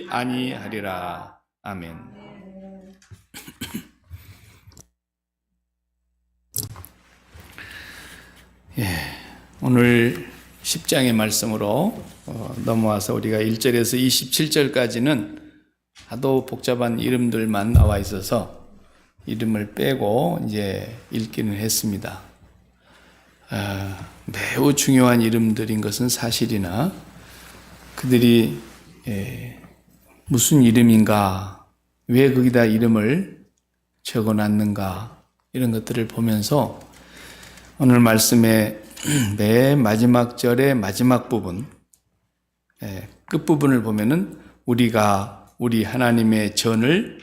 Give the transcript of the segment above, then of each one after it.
아니하리라. 아멘. 오늘 10장의 말씀으로 넘어와서 우리가 1절에서 27절까지는 하도 복잡한 이름들만 나와 있어서 이름을 빼고 이제 읽기는 했습니다. 매우 중요한 이름들인 것은 사실이나 그들이 무슨 이름인가, 왜 거기다 이름을 적어놨는가, 이런 것들을 보면서 오늘 말씀의 맨 마지막 절의 마지막 부분, 끝부분을 보면은 우리 하나님의 전을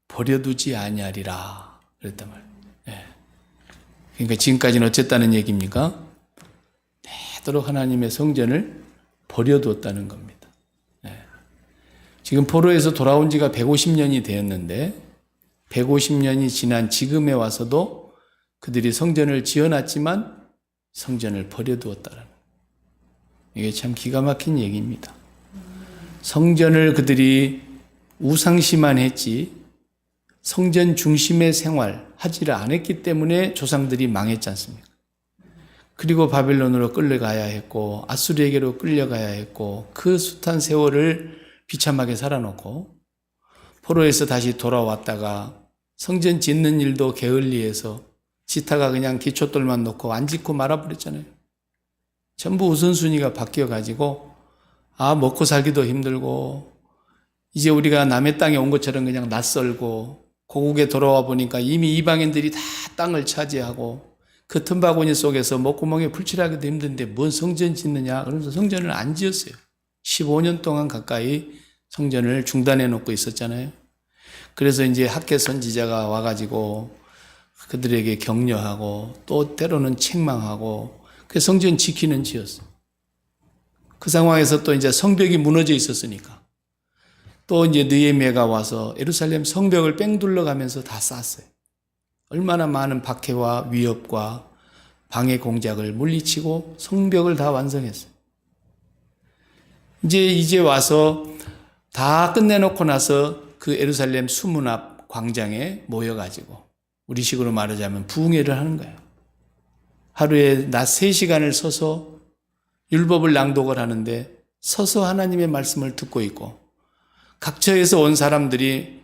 버려두지 아니하리라 그랬단 말이에요. 그러니까 지금까지는 어쨌다는 얘기입니까? 되도록 하나님의 성전을 버려두었다는 겁니다. 지금 포로에서 돌아온 지가 150년이 되었는데 150년이 지난 지금에 와서도 그들이 성전을 지어놨지만 성전을 버려두었다라는, 이게 참 기가 막힌 얘기입니다. 성전을 그들이 우상시만 했지 성전 중심의 생활 하지를 않았기 때문에 조상들이 망했지 않습니까? 그리고 바벨론으로 끌려가야 했고 아수르에게로 끌려가야 했고 그 숱한 세월을 비참하게 살아놓고 포로에서 다시 돌아왔다가 성전 짓는 일도 게을리해서 짓다가 그냥 기초돌만 놓고 안 짓고 말아버렸잖아요. 전부 우선순위가 바뀌어가지고 먹고 살기도 힘들고 이제 우리가 남의 땅에 온 것처럼 그냥 낯설고 고국에 돌아와 보니까 이미 이방인들이 다 땅을 차지하고 그 틈바구니 속에서 목구멍에 풀칠하기도 힘든데 뭔 성전 짓느냐 그러면서 성전을 안 지었어요. 15년 동안 가까이 성전을 중단해 놓고 있었잖아요. 그래서 이제 학개 선지자가 와가지고 그들에게 격려하고 또 때로는 책망하고 그 성전 지키는 지었어요. 그 상황에서 또 이제 성벽이 무너져 있었으니까 또 이제 느헤미야가 와서 예루살렘 성벽을 뺑 둘러가면서 다 쌌어요. 얼마나 많은 박해와 위협과 방해 공작을 물리치고 성벽을 다 완성했어요. 이제 와서 다 끝내놓고 나서 그 예루살렘 수문 앞 광장에 모여가지고 우리식으로 말하자면 부흥회를 하는 거예요. 하루에 낮 3시간을 서서 율법을 낭독을 하는데 서서 하나님의 말씀을 듣고 있고 각처에서 온 사람들이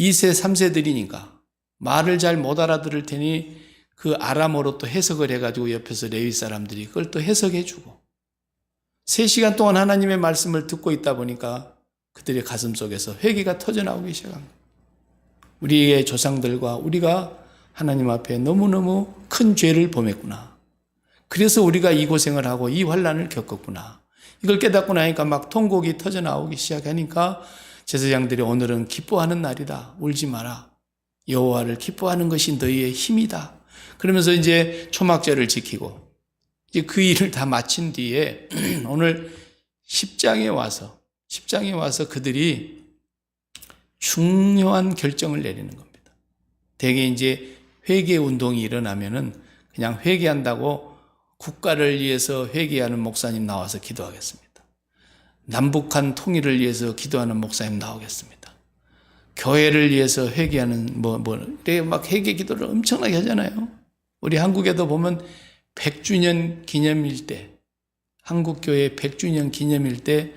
2세, 3세들이니까 말을 잘 못 알아들을 테니 그 아람어로 또 해석을 해가지고 옆에서 레위 사람들이 그걸 또 해석해 주고 3시간 동안 하나님의 말씀을 듣고 있다 보니까 그들의 가슴 속에서 회개가 터져나오기 시작한 거예요. 우리의 조상들과 우리가 하나님 앞에 너무너무 큰 죄를 범했구나. 그래서 우리가 이 고생을 하고 이 환난을 겪었구나. 이걸 깨닫고 나니까 막 통곡이 터져나오기 시작하니까 제사장들이 오늘은 기뻐하는 날이다. 울지 마라. 여호와를 기뻐하는 것이 너희의 힘이다. 그러면서 이제 초막절을 지키고 이제 그 일을 다 마친 뒤에 오늘 10장에 와서 그들이 중요한 결정을 내리는 겁니다. 대개 이제 회개 운동이 일어나면은 그냥 회개한다고 국가를 위해서 회개하는 목사님 나와서 기도하겠습니다. 남북한 통일을 위해서 기도하는 목사님 나오겠습니다. 교회를 위해서 회개하는 막 회개 기도를 엄청나게 하잖아요. 우리 한국에도 보면 100주년 기념일 때, 한국교회 100주년 기념일 때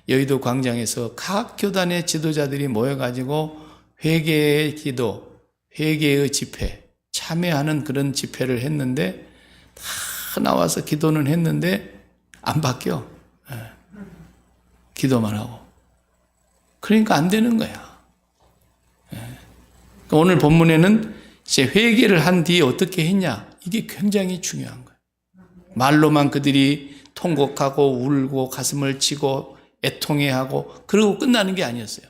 여의도 광장에서 각 교단의 지도자들이 모여가지고 회개의 기도, 회개의 집회, 참여하는 그런 집회를 했는데 다 나와서 기도는 했는데 안 바뀌어. 기도만 하고. 그러니까 안 되는 거야. 그러니까 오늘 본문에는 이제 회개를 한 뒤에 어떻게 했냐, 이게 굉장히 중요한 거예요. 말로만 그들이 통곡하고 울고 가슴을 치고 애통해하고 그러고 끝나는 게 아니었어요.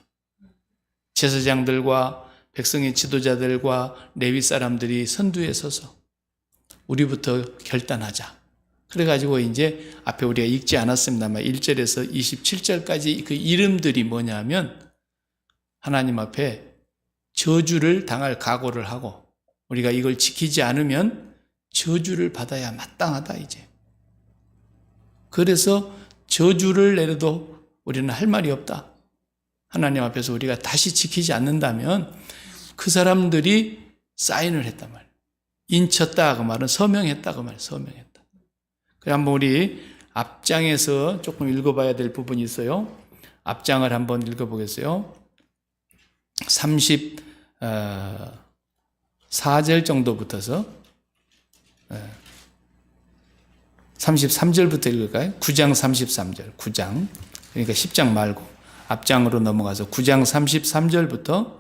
제사장들과 백성의 지도자들과 레위 사람들이 선두에 서서 우리부터 결단하자. 그래가지고 이제 앞에 우리가 읽지 않았습니다만 1절에서 27절까지 그 이름들이 뭐냐면 하나님 앞에 저주를 당할 각오를 하고 우리가 이걸 지키지 않으면 저주를 받아야 마땅하다 이제. 그래서 저주를 내려도 우리는 할 말이 없다. 하나님 앞에서 우리가 다시 지키지 않는다면 그 사람들이 사인을 했단 말이에요. 인쳤다 그 말은 서명했다 그 말이에요. 서명했다. 그래 한번 우리 앞장에서 조금 읽어봐야 될 부분이 있어요. 앞장을 한번 읽어보겠어요. 34절 정도부터서 33절부터 읽을까요? 9장 33절 9장 그러니까 10장 말고 앞장으로 넘어가서 9장 33절부터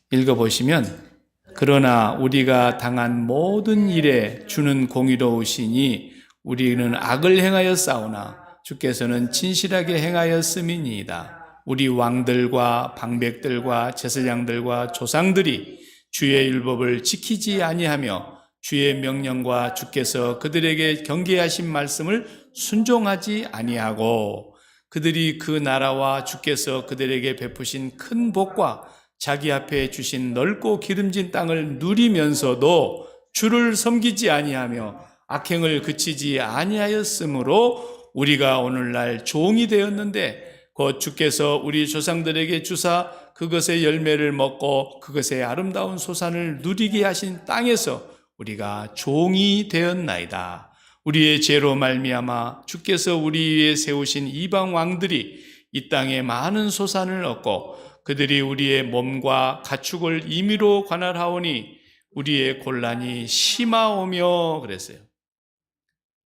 읽어보시면 그러나 우리가 당한 모든 일에 주는 공의로우시니 우리는 악을 행하여 싸우나 주께서는 진실하게 행하였음이니이다. 우리 왕들과 방백들과 제사장들과 조상들이 주의 율법을 지키지 아니하며 주의 명령과 주께서 그들에게 경계하신 말씀을 순종하지 아니하고 그들이 그 나라와 주께서 그들에게 베푸신 큰 복과 자기 앞에 주신 넓고 기름진 땅을 누리면서도 주를 섬기지 아니하며 악행을 그치지 아니하였으므로 우리가 오늘날 종이 되었는데 곧 주께서 우리 조상들에게 주사 그것의 열매를 먹고 그것의 아름다운 소산을 누리게 하신 땅에서 우리가 종이 되었나이다. 우리의 죄로 말미암아 주께서 우리 위에 세우신 이방 왕들이 이 땅에 많은 소산을 얻고 그들이 우리의 몸과 가축을 임의로 관할하오니 우리의 곤란이 심하오며 그랬어요.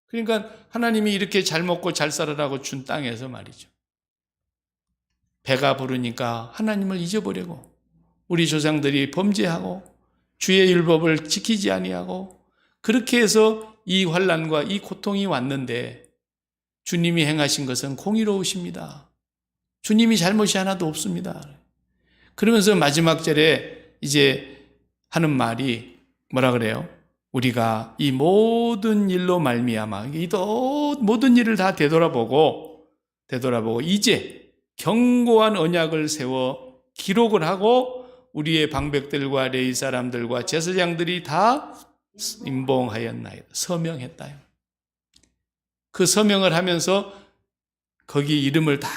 그러니까 하나님이 이렇게 잘 먹고 잘 살아라고 준 땅에서 말이죠. 배가 부르니까 하나님을 잊어버리고 우리 조상들이 범죄하고 주의 율법을 지키지 아니하고 그렇게 해서 이 환난과 이 고통이 왔는데 주님이 행하신 것은 공의로우십니다. 주님이 잘못이 하나도 없습니다. 그러면서 마지막 절에 이제 하는 말이 뭐라 그래요? 우리가 이 모든 일로 말미암아 이 모든 일을 다 되돌아보고 이제 견고한 언약을 세워 기록을 하고 우리의 방백들과 레위 사람들과 제사장들이 다 임봉하였나이다. 서명했다. 그 서명을 하면서 거기 이름을 다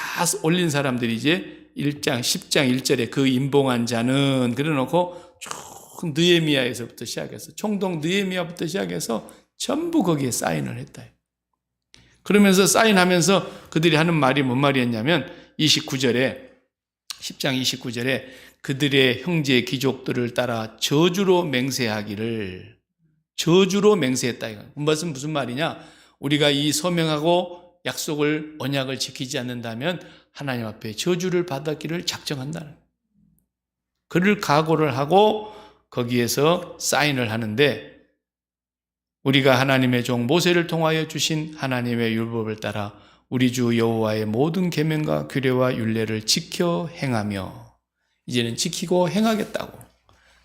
올린 사람들이 이제 1장, 10장 1절에 그 임봉한 자는 그래놓고 쭉 느헤미야에서부터 시작해서 총독 느헤미야부터 시작해서 전부 거기에 사인을 했다. 그러면서 사인하면서 그들이 하는 말이 뭔 말이었냐면 10장 29절에 그들의 형제 귀족들을 따라 저주로 맹세하기를 저주로 맹세했다. 그것은 무슨 말이냐? 우리가 이 서명하고 약속을 언약을 지키지 않는다면 하나님 앞에 저주를 받았기를 작정한다. 그를 각오를 하고 거기에서 사인을 하는데 우리가 하나님의 종 모세를 통하여 주신 하나님의 율법을 따라 우리 주 여호와의 모든 계명과 규례와 율례를 지켜 행하며 이제는 지키고 행하겠다고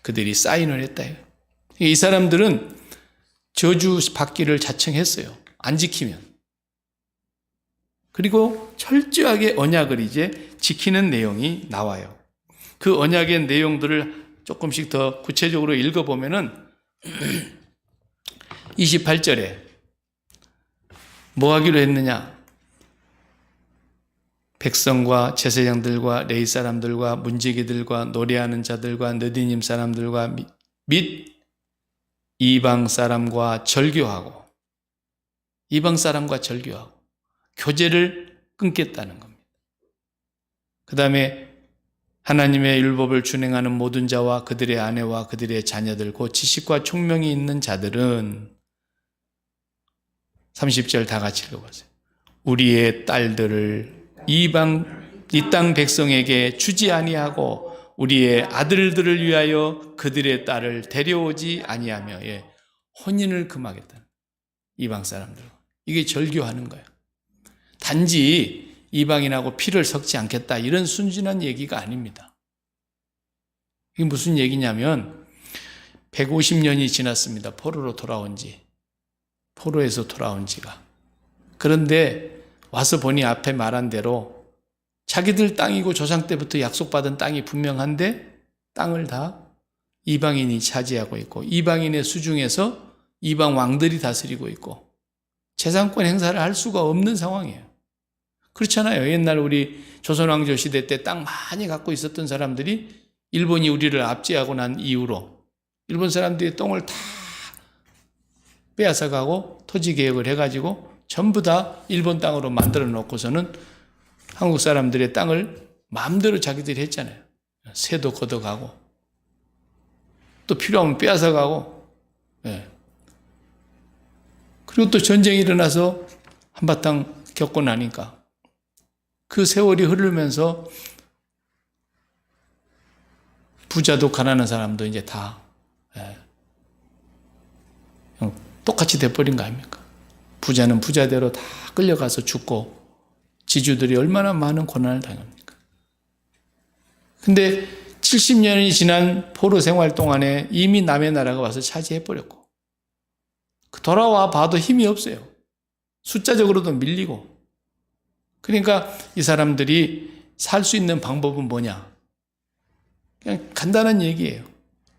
그들이 사인을 했다. 이 사람들은 저주 받기를 자청했어요. 안 지키면. 그리고 철저하게 언약을 이제 지키는 내용이 나와요. 그 언약의 내용들을 조금씩 더 구체적으로 읽어보면은 28절에 뭐 하기로 했느냐? 백성과 제사장들과 레위 사람들과 문지기들과 노래하는 자들과 느디님 사람들과 및 이방 사람과 절교하고 교제를 끊겠다는 겁니다. 그 다음에 하나님의 율법을 준행하는 모든 자와 그들의 아내와 그들의 자녀들 곧 지식과 총명이 있는 자들은 30절 다 같이 읽어보세요. 우리의 딸들을 이 땅 백성에게 주지 아니하고 우리의 아들들을 위하여 그들의 딸을 데려오지 아니하며 혼인을 금하겠다. 이방 사람들. 이게 절교하는 거예요. 단지 이방인하고 피를 섞지 않겠다 이런 순진한 얘기가 아닙니다. 이게 무슨 얘기냐면 150년이 지났습니다. 포로에서 돌아온 지가. 그런데 와서 보니 앞에 말한 대로 자기들 땅이고 조상 때부터 약속받은 땅이 분명한데 땅을 다 이방인이 차지하고 있고 이방인의 수중에서 이방 왕들이 다스리고 있고 재산권 행사를 할 수가 없는 상황이에요. 그렇잖아요. 옛날 우리 조선왕조 시대 때 땅 많이 갖고 있었던 사람들이 일본이 우리를 압제하고 난 이후로 일본 사람들이 똥을 다 빼앗아가고 토지 개혁을 해가지고 전부 다 일본 땅으로 만들어 놓고서는 한국 사람들의 땅을 마음대로 자기들이 했잖아요. 새도 걷어가고 또 필요하면 빼앗아가고, 예. 그리고 또 전쟁이 일어나서 한바탕 겪고 나니까 그 세월이 흐르면서 부자도 가난한 사람도 이제 다, 예, 똑같이 돼버린 거 아닙니까? 부자는 부자대로 다 끌려가서 죽고 지주들이 얼마나 많은 고난을 당합니까? 근데 70년이 지난 포로 생활 동안에 이미 남의 나라가 와서 차지해버렸고 돌아와 봐도 힘이 없어요. 숫자적으로도 밀리고. 그러니까 이 사람들이 살 수 있는 방법은 뭐냐? 그냥 간단한 얘기예요.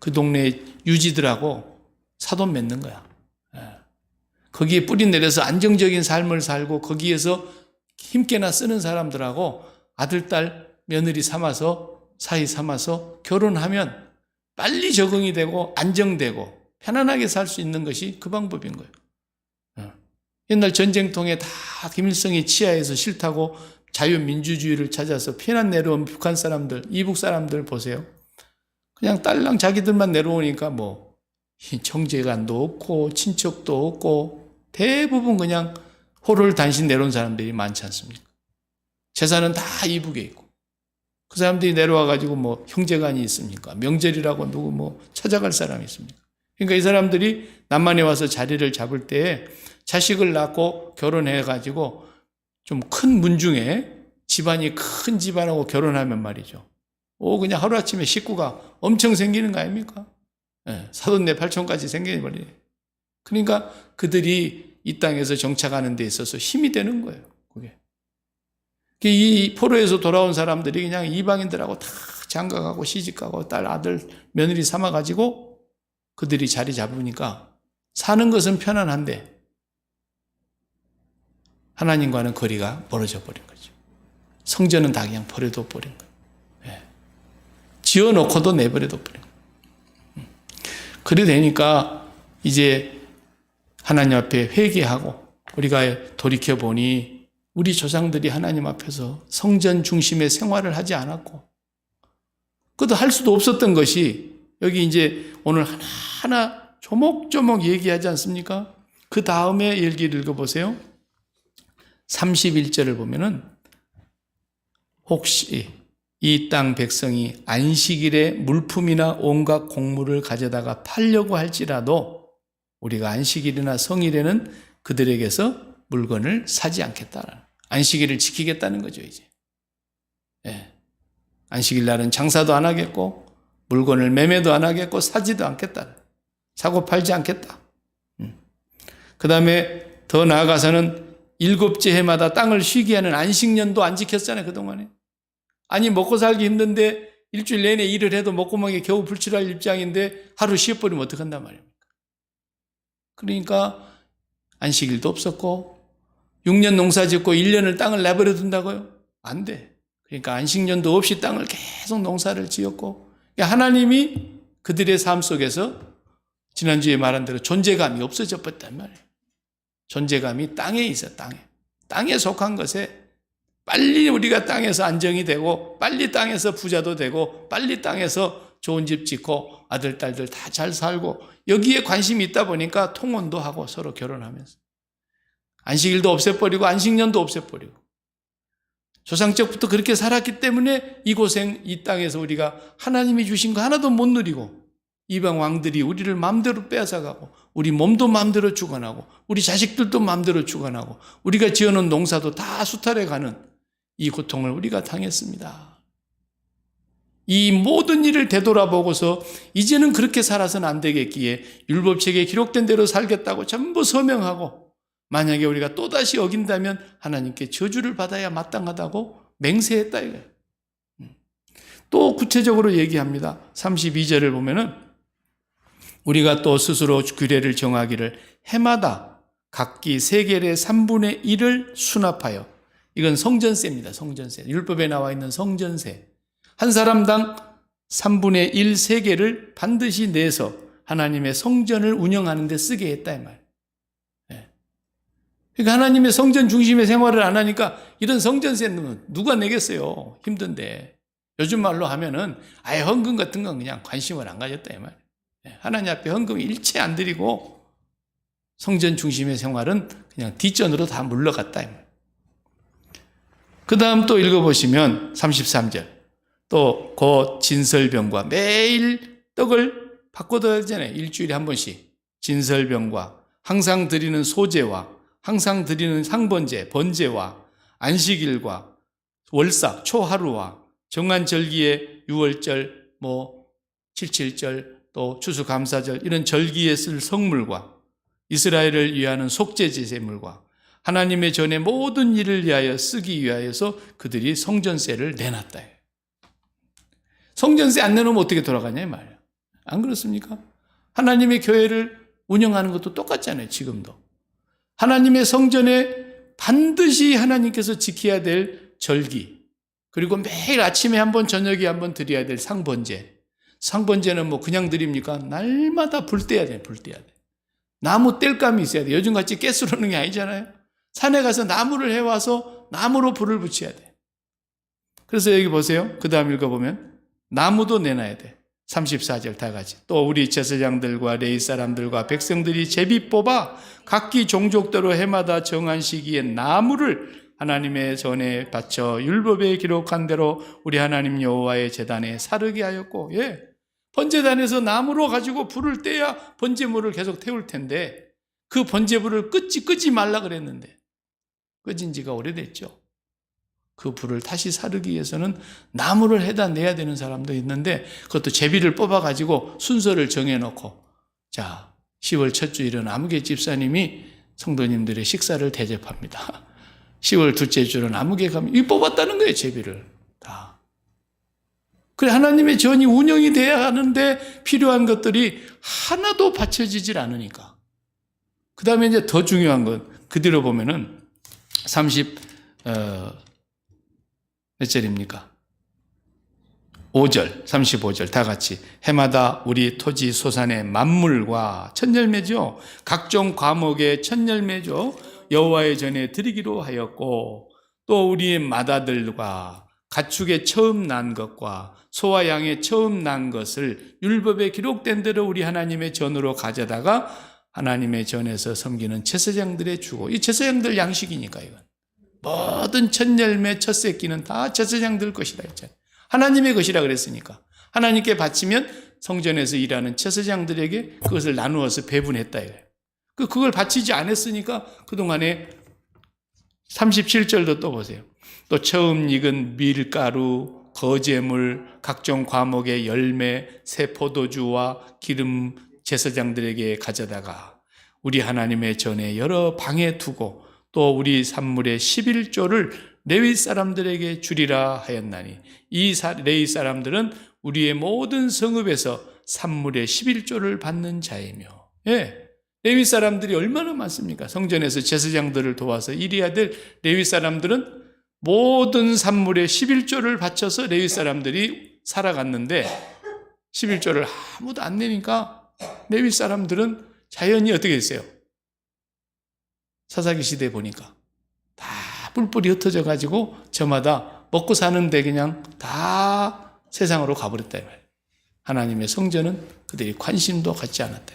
그 동네 유지들하고 사돈 맺는 거야. 거기에 뿌리 내려서 안정적인 삶을 살고 거기에서 힘께나 쓰는 사람들하고 아들, 딸, 며느리 삼아서 사이 삼아서 결혼하면 빨리 적응이 되고 안정되고 편안하게 살 수 있는 것이 그 방법인 거예요. 옛날 전쟁통에 다 김일성이 치하해서 싫다고 자유민주주의를 찾아서 피난 내려온 북한 사람들, 이북 사람들 보세요. 그냥 딸랑 자기들만 내려오니까 뭐 형제간도 없고 친척도 없고 대부분 그냥 호를 단신 내려온 사람들이 많지 않습니까? 재산은 다 이북에 있고 그 사람들이 내려와가지고 뭐 형제간이 있습니까? 명절이라고 누구 뭐 찾아갈 사람이 있습니까? 그러니까 이 사람들이 남한에 와서 자리를 잡을 때 자식을 낳고 결혼해가지고 좀 큰 문중에 집안이 큰 집안하고 결혼하면 말이죠. 그냥 하루아침에 식구가 엄청 생기는 거 아닙니까? 네, 사돈네 팔촌까지 생겨버리네. 그러니까 그들이 이 땅에서 정착하는 데 있어서 힘이 되는 거예요. 그게. 이 포로에서 돌아온 사람들이 그냥 이방인들하고 다 장가가고 시집가고 딸, 아들, 며느리 삼아가지고 그들이 자리 잡으니까 사는 것은 편안한데 하나님과는 거리가 멀어져 버린 거죠. 성전은 다 그냥 버려둬 버린 거예요. 예. 지어놓고도 내버려둬 버린 거예요. 그래 되니까 이제 하나님 앞에 회개하고 우리가 돌이켜보니 우리 조상들이 하나님 앞에서 성전 중심의 생활을 하지 않았고 그것도 할 수도 없었던 것이 여기 이제 오늘 하나하나 조목조목 얘기하지 않습니까? 그 다음에 얘기를 읽어보세요. 31절을 보면은 혹시 이 땅 백성이 안식일에 물품이나 온갖 곡물을 가져다가 팔려고 할지라도 우리가 안식일이나 성일에는 그들에게서 물건을 사지 않겠다. 안식일을 지키겠다는 거죠, 이제. 예. 안식일 날은 장사도 안 하겠고 물건을 매매도 안 하겠고 사지도 않겠다. 사고 팔지 않겠다. 그 다음에 더 나아가서는 7째 해마다 땅을 쉬게 하는 안식년도 안 지켰잖아요, 그동안에. 아니, 먹고 살기 힘든데 일주일 내내 일을 해도 먹구멍에 겨우 불출할 입장인데 하루 쉬어버리면 어떡한단 말입니까? 그러니까 안식일도 없었고 6년 농사 짓고 1년을 땅을 내버려 둔다고요? 안 돼. 그러니까 안식년도 없이 땅을 계속 농사를 지었고 하나님이 그들의 삶 속에서 지난주에 말한 대로 존재감이 없어져 버렸단 말이에요. 존재감이 땅에 있어, 땅에. 땅에 속한 것에 빨리 우리가 땅에서 안정이 되고 빨리 땅에서 부자도 되고 빨리 땅에서 좋은 집 짓고 아들, 딸들 다 잘 살고 여기에 관심이 있다 보니까 통혼도 하고 서로 결혼하면서 안식일도 없애버리고 안식년도 없애버리고 조상적부터 그렇게 살았기 때문에 이 고생, 이 땅에서 우리가 하나님이 주신 거 하나도 못 누리고 이방 왕들이 우리를 마음대로 빼앗아가고 우리 몸도 마음대로 주관하고 우리 자식들도 마음대로 주관하고 우리가 지어놓은 농사도 다 수탈해가는 이 고통을 우리가 당했습니다. 이 모든 일을 되돌아보고서 이제는 그렇게 살아서는 안 되겠기에 율법책에 기록된 대로 살겠다고 전부 서명하고 만약에 우리가 또다시 어긴다면 하나님께 저주를 받아야 마땅하다고 맹세했다 이거예요. 또 구체적으로 얘기합니다. 32절을 보면은 우리가 또 스스로 규례를 정하기를 해마다 각기 세겔의 3분의 1을 수납하여 이건 성전세입니다. 성전세. 율법에 나와 있는 성전세. 한 사람당 3분의 1 세계를 반드시 내서 하나님의 성전을 운영하는 데 쓰게 했다 이 말. 그러니까 하나님의 성전 중심의 생활을 안 하니까 이런 성전세는 누가 내겠어요? 힘든데. 요즘 말로 하면은 아예 헌금 같은 건 그냥 관심을 안 가졌다 이 말. 하나님 앞에 헌금 일체 안 드리고 성전 중심의 생활은 그냥 뒷전으로 다 물러갔다 이 말. 그 다음 또 읽어보시면 33절. 또 그 진설병과 매일 떡을 바꿔둬야 되잖아요. 일주일에 한 번씩. 진설병과 항상 드리는 소제와 항상 드리는 상번제, 번제와 안식일과 월삭, 초하루와 정한 절기에 6월절, 77절, 또 추수감사절 이런 절기에 쓸 성물과 이스라엘을 위하는 속죄제물과 하나님의 전에 모든 일을 위하여 쓰기 위하여서 그들이 성전세를 내놨다. 성전세 안 내놓으면 어떻게 돌아가냐 이 말이야. 안 그렇습니까? 하나님의 교회를 운영하는 것도 똑같잖아요. 지금도. 하나님의 성전에 반드시 하나님께서 지켜야 될 절기, 그리고 매일 아침에 한 번 저녁에 한 번 드려야 될 상번제. 상번제는 그냥 드립니까? 날마다 불 떼야 돼. 불 떼야 돼. 나무 뗄감이 있어야 돼. 요즘같이 가스로 하는 게 아니잖아요. 산에 가서 나무를 해와서 나무로 불을 붙여야 돼. 그래서 여기 보세요. 그 다음 읽어보면 나무도 내놔야 돼. 34절 다 같이. 또 우리 제사장들과 레위 사람들과 백성들이 제비 뽑아 각기 종족대로 해마다 정한 시기에 나무를 하나님의 전에 바쳐 율법에 기록한 대로 우리 하나님 여호와의 제단에 사르게 하였고, 번제단에서 나무로 가지고 불을 떼야 번제물을 계속 태울 텐데 그 번제물을 끄지 말라 그랬는데 끄진 지가 오래됐죠. 그 불을 다시 사르기 위해서는 나무를 해다 내야 되는 사람도 있는데 그것도 제비를 뽑아가지고 순서를 정해놓고, 자, 10월 첫 주일은 아무개 집사님이 성도님들의 식사를 대접합니다. 10월 둘째 주는 아무개 가면 이 뽑았다는 거예요. 제비를 다. 그래, 하나님의 전이 운영이 돼야 하는데 필요한 것들이 하나도 받쳐지질 않으니까. 그 다음에 이제 더 중요한 건 그대로 보면은 5절 35절 다 같이. 해마다 우리 토지 소산의 만물과 첫열매죠. 각종 과목의 첫열매죠. 여호와의 전에 드리기로 하였고, 또 우리의 맏아들과 가축의 처음 난 것과 소와 양의 처음 난 것을 율법에 기록된 대로 우리 하나님의 전으로 가져다가 하나님의 전에서 섬기는 제사장들의 주고, 이 제사장들 양식이니까 이건. 모든 첫 열매, 첫 새끼는 다 제사장들 것이라 했잖아요. 하나님의 것이라 그랬으니까. 하나님께 바치면 성전에서 일하는 제사장들에게 그것을 나누어서 배분했다 이거예요. 그걸 바치지 않았으니까 그동안에 37절도 또 보세요. 또 처음 익은 밀가루, 거제물, 각종 과목의 열매, 새 포도주와 기름 제사장들에게 가져다가 우리 하나님의 전에 여러 방에 두고, 또 우리 산물의 11조를 레위 사람들에게 주리라 하였나니, 이 레위 사람들은 우리의 모든 성읍에서 산물의 11조를 받는 자이며, 레위 사람들이 얼마나 많습니까? 성전에서 제사장들을 도와서 일해야 될 레위 사람들은 모든 산물의 11조를 바쳐서 레위 사람들이 살아갔는데 11조를 아무도 안 내니까 레위 사람들은 자연히 어떻게 했어요? 사사기 시대에 보니까 다 뿔뿔이 흩어져 가지고 저마다 먹고 사는데 그냥 다 세상으로 가버렸다 이 말이에요. 하나님의 성전은 그들이 관심도 갖지 않았다.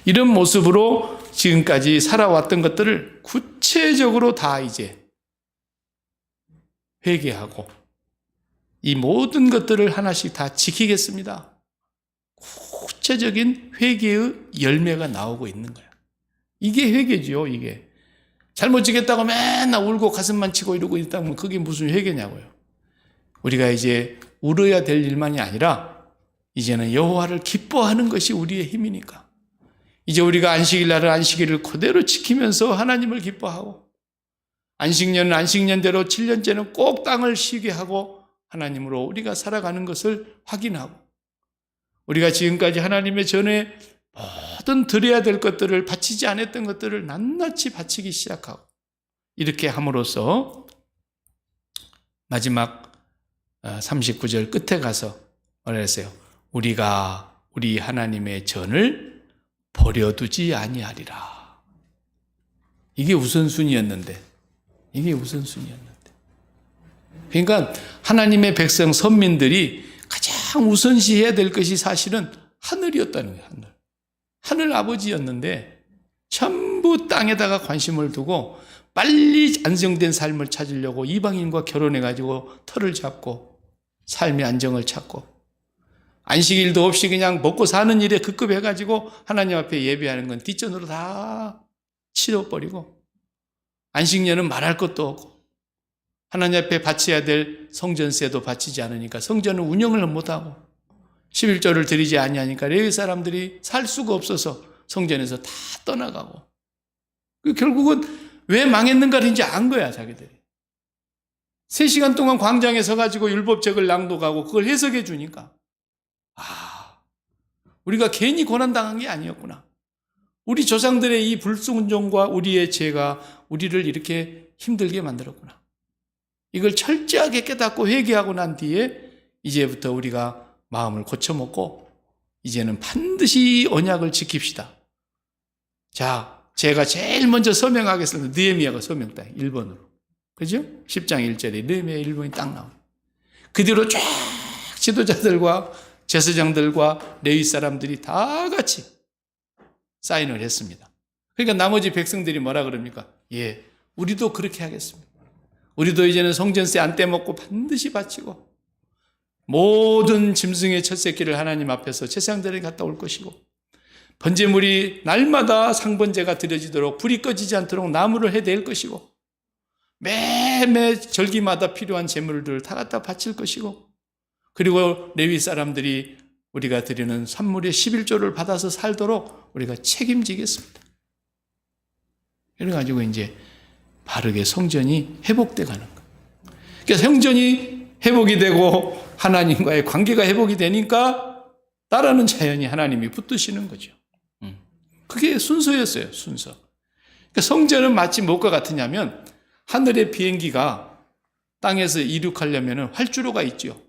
이런 모습으로 지금까지 살아왔던 것들을 구체적으로 다 이제 회개하고 이 모든 것들을 하나씩 다 지키겠습니다. 구체적인 회개의 열매가 나오고 있는 거야. 이게 회개죠, 이게. 잘못 지겠다고 맨날 울고 가슴만 치고 이러고 있다면 그게 무슨 회개냐고요. 우리가 이제 울어야 될 일만이 아니라 이제는 여호와를 기뻐하는 것이 우리의 힘이니까. 이제 우리가 안식일 날은 안식일을 그대로 지키면서 하나님을 기뻐하고, 안식년은 안식년대로 7년째는 꼭 땅을 쉬게 하고 하나님으로 우리가 살아가는 것을 확인하고, 우리가 지금까지 하나님의 전에 모든 드려야 될 것들을 바치지 않았던 것들을 낱낱이 바치기 시작하고, 이렇게 함으로써 마지막 39절 끝에 가서 뭐라 했어요? 우리가 우리 하나님의 전을 버려두지 아니하리라. 이게 우선순위였는데. 그러니까 하나님의 백성 선민들이 가장 우선시해야 될 것이 사실은 하늘이었다는 거예요. 하늘 아버지였는데 전부 땅에다가 관심을 두고 빨리 안정된 삶을 찾으려고 이방인과 결혼해가지고 터를 잡고 삶의 안정을 찾고 안식일도 없이 그냥 먹고 사는 일에 급급해가지고 하나님 앞에 예배하는 건 뒷전으로 다 치워버리고 안식년은 말할 것도 없고 하나님 앞에 바쳐야 될 성전세도 바치지 않으니까 성전은 운영을 못하고 11조를 드리지 아니하니까 레위 사람들이 살 수가 없어서 성전에서 다 떠나가고 결국은 왜 망했는가를 이제 안 거야 자기들이. 3시간 동안 광장에 서가지고 율법책을 낭독하고 그걸 해석해 주니까 우리가 괜히 고난당한 게 아니었구나. 우리 조상들의 이 불순종과 우리의 죄가 우리를 이렇게 힘들게 만들었구나. 이걸 철저하게 깨닫고 회개하고 난 뒤에 이제부터 우리가 마음을 고쳐먹고 이제는 반드시 언약을 지킵시다. 자, 제가 제일 먼저 서명하겠습니다. 느헤미야가 서명딱 1번으로. 그죠? 10장 1절에 느헤미야 1번이 딱 나와요. 그 뒤로 쫙 지도자들과 제사장들과 레위 사람들이 다 같이 사인을 했습니다. 그러니까 나머지 백성들이 뭐라 그럽니까? 예, 우리도 그렇게 하겠습니다. 우리도 이제는 성전세 안 떼먹고 반드시 바치고 모든 짐승의 첫 새끼를 하나님 앞에서 제사장들에게 갖다 올 것이고 번제물이 날마다 상번제가 드려지도록 불이 꺼지지 않도록 나무를 해댈 것이고 매매 절기마다 필요한 제물들을 다 갖다 바칠 것이고 그리고 레위 사람들이 우리가 드리는 산물의 11조를 받아서 살도록 우리가 책임지겠습니다. 그래가지고 이제 바르게 성전이 회복돼 가는 거예요. 그러니까 성전이 회복이 되고 하나님과의 관계가 회복이 되니까 따르는 자연이 하나님이 붙드시는 거죠. 그게 순서였어요, 순서. 그러니까 성전은 마치 무엇과 같으냐면 하늘의 비행기가 땅에서 이륙하려면 활주로가 있죠.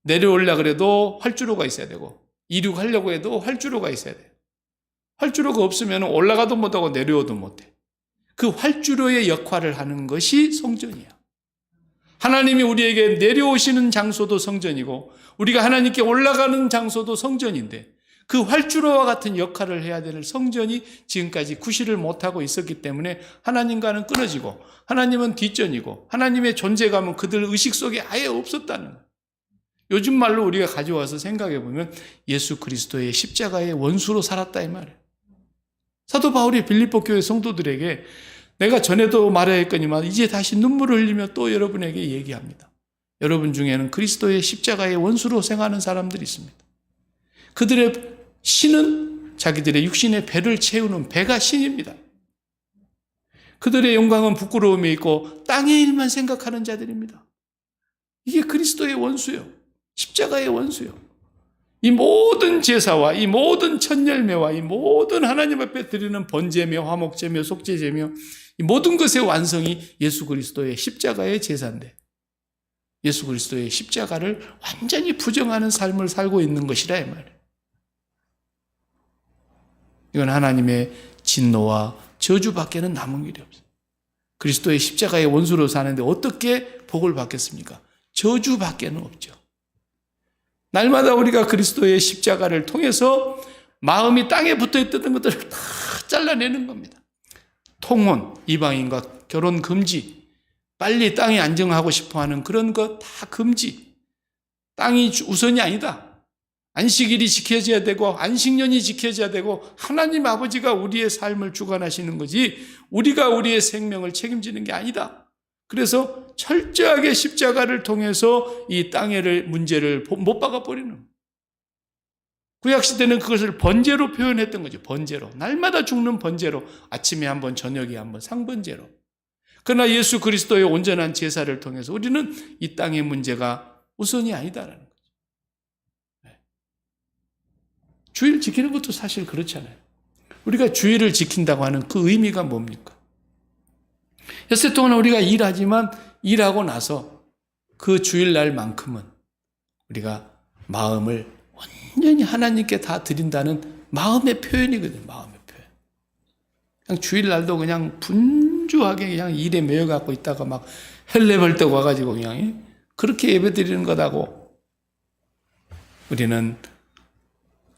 내려오려고 해도 활주로가 있어야 되고 이륙하려고 해도 활주로가 있어야 돼요. 활주로가 없으면 올라가도 못하고 내려오도 못해. 그 활주로의 역할을 하는 것이 성전이야. 하나님이 우리에게 내려오시는 장소도 성전이고 우리가 하나님께 올라가는 장소도 성전인데 그 활주로와 같은 역할을 해야 되는 성전이 지금까지 구실을 못하고 있었기 때문에 하나님과는 끊어지고 하나님은 뒷전이고 하나님의 존재감은 그들 의식 속에 아예 없었다는 거예요. 요즘 말로 우리가 가져와서 생각해 보면 예수 그리스도의 십자가의 원수로 살았다 이 말이에요. 사도 바울이 빌립보 교회 성도들에게 내가 전에도 말하였거니와 이제 다시 눈물을 흘리며 또 여러분에게 얘기합니다. 여러분 중에는 그리스도의 십자가의 원수로 생각하는 사람들이 있습니다. 그들의 신은 자기들의 육신의 배를 채우는 배가 신입니다. 그들의 영광은 부끄러움에 있고 땅의 일만 생각하는 자들입니다. 이게 그리스도의 원수요. 십자가의 원수요. 이 모든 제사와 이 모든 첫열매와 이 모든 하나님 앞에 드리는 번제며 화목제며 속죄제며 이 모든 것의 완성이 예수 그리스도의 십자가의 제사인데 예수 그리스도의 십자가를 완전히 부정하는 삶을 살고 있는 것이라 이 말이에요. 이건 하나님의 진노와 저주밖에는 남은 길이 없어요. 그리스도의 십자가의 원수로 사는데 어떻게 복을 받겠습니까? 저주밖에는 없죠. 날마다 우리가 그리스도의 십자가를 통해서 마음이 땅에 붙어있던 것들을 다 잘라내는 겁니다. 통혼, 이방인과 결혼 금지, 빨리 땅에 안정하고 싶어하는 그런 것 다 금지. 땅이 우선이 아니다. 안식일이 지켜져야 되고 안식년이 지켜져야 되고 하나님 아버지가 우리의 삶을 주관하시는 거지 우리가 우리의 생명을 책임지는 게 아니다. 그래서 철저하게 십자가를 통해서 이 땅의 문제를 못 박아버리는 거예요. 구약시대는 그것을 번제로 표현했던 거죠. 번제로. 날마다 죽는 번제로. 아침에 한 번, 저녁에 한 번, 상번제로. 그러나 예수 그리스도의 온전한 제사를 통해서 우리는 이 땅의 문제가 우선이 아니다라는 거죠. 주일 지키는 것도 사실 그렇잖아요. 우리가 주일을 지킨다고 하는 그 의미가 뭡니까? 엿새 동안 우리가 일하지만 일하고 나서 그 주일날만큼은 우리가 마음을 완전히 하나님께 다 드린다는 마음의 표현이거든요. 마음의 표현. 그냥 주일날도 그냥 분주하게 그냥 일에 매여갖고 있다가 막 헬레벌떡 와가지고 그냥 그렇게 예배드리는 거다고. 우리는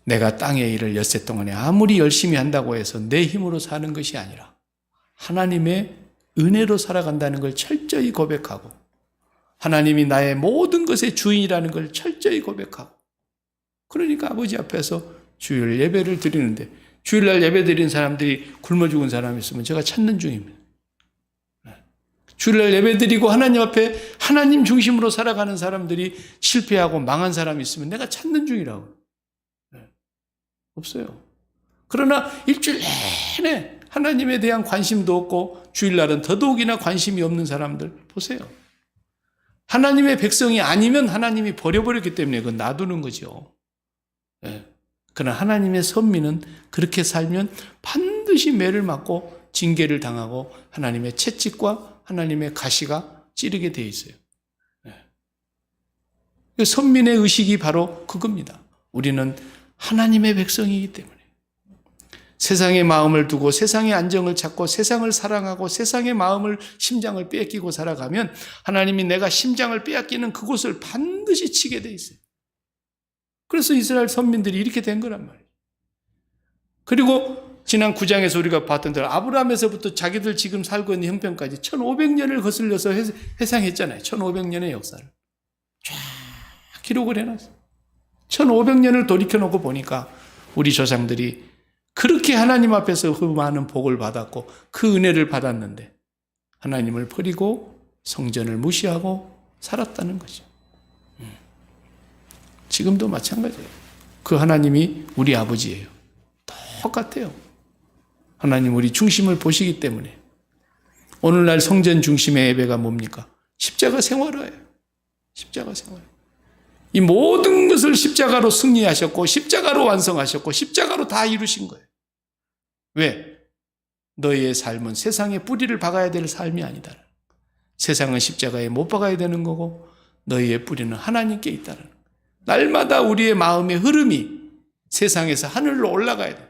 내가 땅의 일을 엿새 동안에 아무리 열심히 한다고 해서 내 힘으로 사는 것이 아니라 하나님의 은혜로 살아간다는 걸 철저히 고백하고 하나님이 나의 모든 것의 주인이라는 걸 철저히 고백하고 그러니까 아버지 앞에서 주일 예배를 드리는데 주일날 예배 드리는 사람들이 굶어 죽은 사람이 있으면 제가 찾는 중입니다. 주일날 예배 드리고 하나님 앞에 하나님 중심으로 살아가는 사람들이 실패하고 망한 사람이 있으면 내가 찾는 중이라고. 없어요. 그러나 일주일 내내 하나님에 대한 관심도 없고 주일날은 더더욱이나 관심이 없는 사람들 보세요. 하나님의 백성이 아니면 하나님이 버려버렸기 때문에 그건 놔두는 거죠. 그러나 하나님의 선민은 그렇게 살면 반드시 매를 맞고 징계를 당하고 하나님의 채찍과 하나님의 가시가 찌르게 되어 있어요. 선민의 의식이 바로 그겁니다. 우리는 하나님의 백성이기 때문에 세상의 마음을 두고 세상의 안정을 찾고 세상을 사랑하고 세상의 마음을 심장을 빼앗기고 살아가면 하나님이 내가 심장을 빼앗기는 그곳을 반드시 치게 돼 있어요. 그래서 이스라엘 선민들이 이렇게 된 거란 말이에요. 그리고 지난 9장에서 우리가 봤던 대로 아브라함에서부터 자기들 지금 살고 있는 형편까지 1500년을 거슬려서 회상했잖아요. 1500년의 역사를 쫙 기록을 해놨어요. 1500년을 돌이켜놓고 보니까 우리 조상들이 그렇게 하나님 앞에서 그 많은 복을 받았고 그 은혜를 받았는데 하나님을 버리고 성전을 무시하고 살았다는 거죠. 지금도 마찬가지예요. 그 하나님이 우리 아버지예요. 똑같아요. 하나님 우리 중심을 보시기 때문에 오늘날 성전 중심의 예배가 뭡니까? 십자가 생활화예요. 십자가 생활. 이 모든 것을 십자가로 승리하셨고 십자가로 완성하셨고 십자가로 다 이루신 거예요. 왜? 너희의 삶은 세상에 뿌리를 박아야 될 삶이 아니다. 세상은 십자가에 못 박아야 되는 거고 너희의 뿌리는 하나님께 있다는 거예요. 날마다 우리의 마음의 흐름이 세상에서 하늘로 올라가야 돼.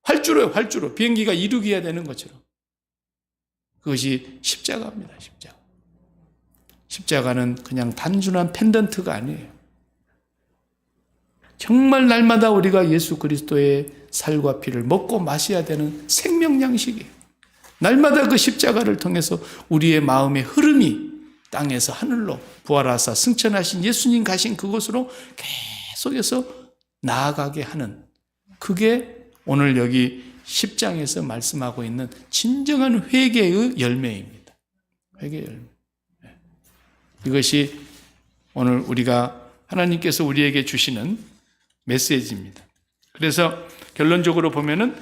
활주로요, 활주로. 비행기가 이륙해야 되는 것처럼. 그것이 십자가입니다, 십자가. 십자가는 그냥 단순한 펜던트가 아니에요. 정말 날마다 우리가 예수 그리스도의 살과 피를 먹고 마셔야 되는 생명 양식이에요. 날마다 그 십자가를 통해서 우리의 마음의 흐름이 땅에서 하늘로 부활하사 승천하신 예수님 가신 그곳으로 계속해서 나아가게 하는 그게 오늘 여기 10장에서 말씀하고 있는 진정한 회개의 열매입니다. 회개의 열매. 이것이 오늘 우리가 하나님께서 우리에게 주시는 메시지입니다. 그래서 결론적으로 보면은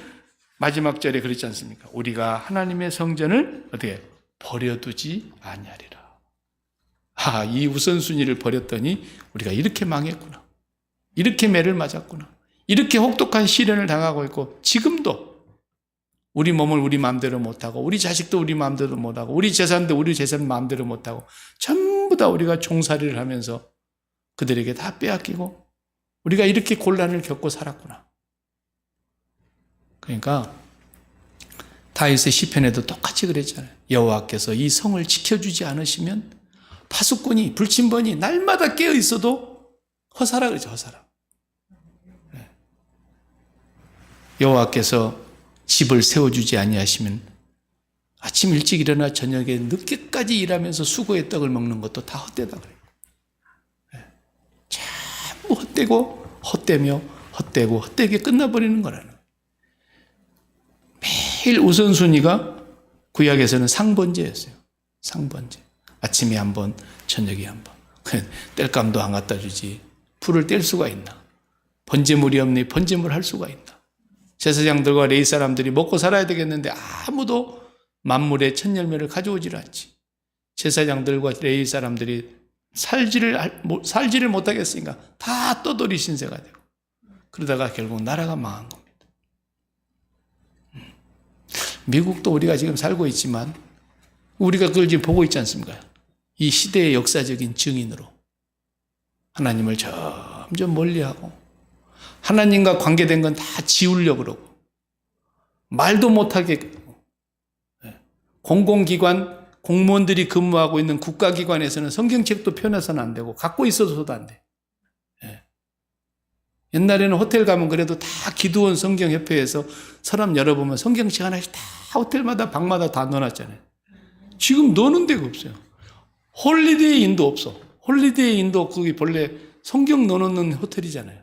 마지막 절에 그렇지 않습니까? 우리가 하나님의 성전을 어떻게 버려두지 아니하리라. 이 우선순위를 버렸더니 우리가 이렇게 망했구나. 이렇게 매를 맞았구나. 이렇게 혹독한 시련을 당하고 있고 지금도 우리 몸을 우리 마음대로 못하고 우리 자식도 우리 마음대로 못하고 우리 재산도 우리 재산 마음대로 못하고 전부 다 우리가 종살이를 하면서 그들에게 다 빼앗기고 우리가 이렇게 곤란을 겪고 살았구나. 그러니까 다윗의 시편에도 똑같이 그랬잖아요. 여호와께서 이 성을 지켜주지 않으시면 파수꾼이 불침번이 날마다 깨어 있어도 허사라 그러죠. 허사라. 여호와께서 집을 세워주지 아니하시면 아침 일찍 일어나 저녁에 늦게까지 일하면서 수고의 떡을 먹는 것도 다 헛되다 그래요. 전부 헛되고 헛되며 헛되고 헛되게 끝나버리는 거라는 거예요. 매일 우선순위가 구약에서는 상번제였어요. 상번제. 아침에 한 번, 저녁에 한 번. 뗄감도 안 갖다 주지. 풀을 뗄 수가 있나? 번제물이 없니? 번제물 할 수가 있나? 제사장들과 레위 사람들이 먹고 살아야 되겠는데 아무도 만물의 첫 열매를 가져오질 않지. 제사장들과 레위 사람들이 살지를 못하겠으니까 다 떠돌이 신세가 되고 그러다가 결국 나라가 망한 겁니다. 미국도 우리가 지금 살고 있지만 우리가 그걸 지금 보고 있지 않습니까? 이 시대의 역사적인 증인으로 하나님을 점점 멀리하고 하나님과 관계된 건 다 지우려고 그러고 말도 못하게 공공기관 공무원들이 근무하고 있는 국가기관에서는 성경책도 펴내서는 안 되고 갖고 있어서도 안 돼. 옛날에는 호텔 가면 그래도 다 기도원 성경협회에서 서랍 열어보면 성경책 하나씩 다 호텔마다 방마다 다 넣어놨잖아요. 지금 넣는 데가 없어요. 홀리데이 인도 없어. 홀리데이 인도 거기 본래 성경 넣어놓는 호텔이잖아요.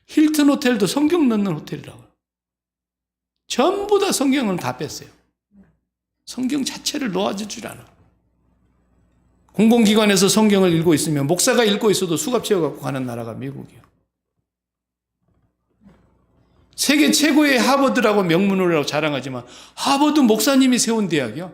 힐튼 호텔도 성경 넣는 호텔이라고요. 전부 다 성경은 다 뺐어요. 성경 자체를 놓아주질 않아. 공공기관에서 성경을 읽고 있으면 목사가 읽고 있어도 수갑 채워갖고 가는 나라가 미국이에요. 세계 최고의 하버드라고 명문으로 자랑하지만 하버드 목사님이 세운 대학이야.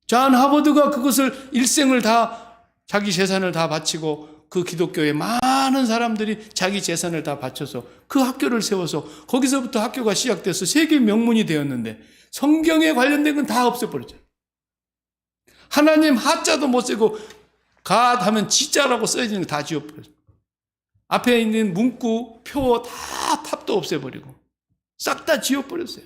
존 하버드가 그것을 일생을 다 자기 재산을 다 바치고 그 기독교에 많은 사람들이 자기 재산을 다 바쳐서 그 학교를 세워서 거기서부터 학교가 시작돼서 세계 명문이 되었는데 성경에 관련된 건 다 없애버렸잖아요. 하나님 하자도 못 쓰고 갓 하면 지자라고 써있는 거 다 지워버렸어요. 앞에 있는 문구, 표 다 탑도 없애버리고 싹 다 지워버렸어요.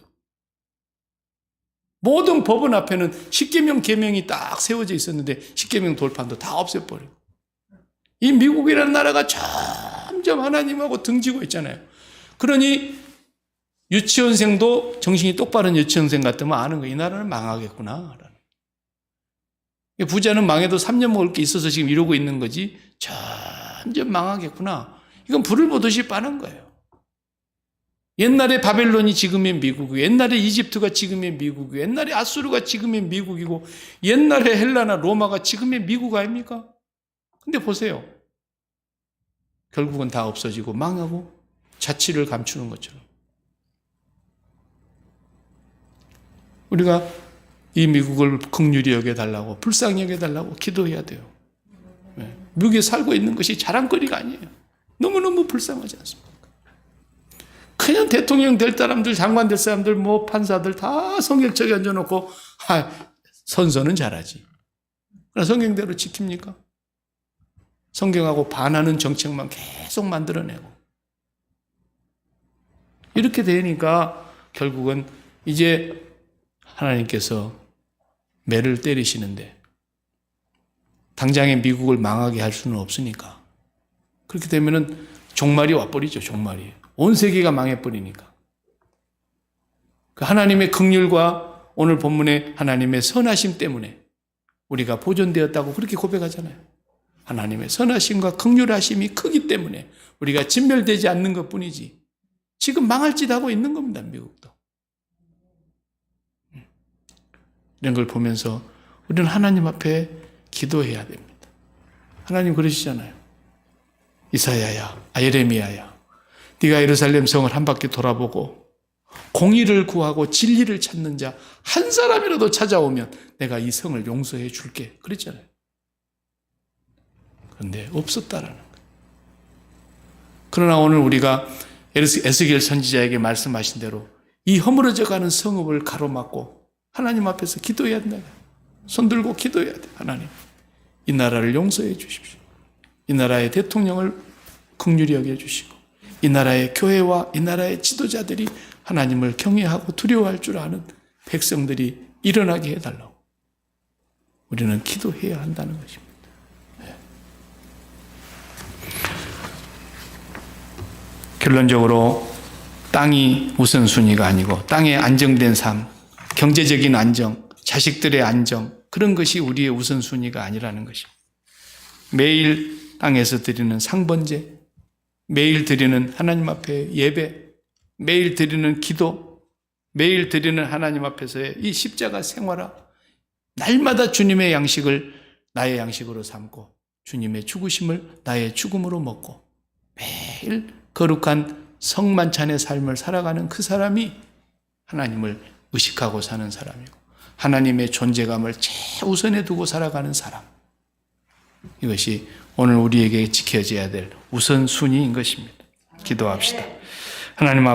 모든 법원 앞에는 십계명 계명이 딱 세워져 있었는데 십계명 돌판도 다 없애버리고 이 미국이라는 나라가 점점 하나님하고 등지고 있잖아요. 그러니 유치원생도 정신이 똑바른 유치원생 같으면 아는 거예요. 이 나라는 망하겠구나. 부자는 망해도 3년 먹을 게 있어서 지금 이러고 있는 거지 점점 망하겠구나. 이건 불을 보듯이 빠는 거예요. 옛날에 바벨론이 지금의 미국이고 옛날에 이집트가 지금의 미국이고 옛날에 아수르가 지금의 미국이고 옛날에 헬라나 로마가 지금의 미국 아닙니까? 근데 보세요. 결국은 다 없어지고 망하고 자치를 감추는 것처럼. 우리가 이 미국을 긍휼히 여겨달라고 불쌍히 여겨달라고 기도해야 돼요. 미국에 살고 있는 것이 자랑거리가 아니에요. 너무너무 불쌍하지 않습니까? 그냥 대통령 될 사람들, 장관 될 사람들, 뭐 판사들 다 성경책에 얹어놓고 선서는 잘하지. 그러나 성경대로 지킵니까? 성경하고 반하는 정책만 계속 만들어내고 이렇게 되니까 결국은 이제 하나님께서 매를 때리시는데 당장에 미국을 망하게 할 수는 없으니까 그렇게 되면은 종말이 와버리죠. 종말이. 온 세계가 망해버리니까. 그 하나님의 긍휼과 오늘 본문의 하나님의 선하심 때문에 우리가 보존되었다고 그렇게 고백하잖아요. 하나님의 선하심과 긍휼하심이 크기 때문에 우리가 진멸되지 않는 것뿐이지 지금 망할 짓 하고 있는 겁니다. 미국도. 이런 걸 보면서 우리는 하나님 앞에 기도해야 됩니다. 하나님 그러시잖아요. 이사야야, 예레미야야, 네가 예루살렘 성을 한 바퀴 돌아보고 공의를 구하고 진리를 찾는 자 한 사람이라도 찾아오면 내가 이 성을 용서해 줄게. 그랬잖아요. 그런데 없었다라는 거예요. 그러나 오늘 우리가 에스겔 선지자에게 말씀하신 대로 이 허물어져가는 성읍을 가로막고 하나님 앞에서 기도해야 된다. 손 들고 기도해야 돼. 하나님, 이 나라를 용서해 주십시오. 이 나라의 대통령을 긍휼히 여겨 주시고 이 나라의 교회와 이 나라의 지도자들이 하나님을 경외하고 두려워할 줄 아는 백성들이 일어나게 해달라고 우리는 기도해야 한다는 것입니다. 네. 결론적으로 땅이 우선순위가 아니고 땅의 안정된 삶, 경제적인 안정, 자식들의 안정 그런 것이 우리의 우선순위가 아니라는 것입니다. 매일 땅에서 드리는 상번제, 매일 드리는 하나님 앞에 예배, 매일 드리는 기도, 매일 드리는 하나님 앞에서의 이 십자가 생활화, 날마다 주님의 양식을 나의 양식으로 삼고 주님의 죽으심을 나의 죽음으로 먹고 매일 거룩한 성만찬의 삶을 살아가는 그 사람이 하나님을 의식하고 사는 사람이고 하나님의 존재감을 최우선에 두고 살아가는 사람. 이것이 오늘 우리에게 지켜져야 될 우선순위인 것입니다. 기도합시다. 하나님 아버지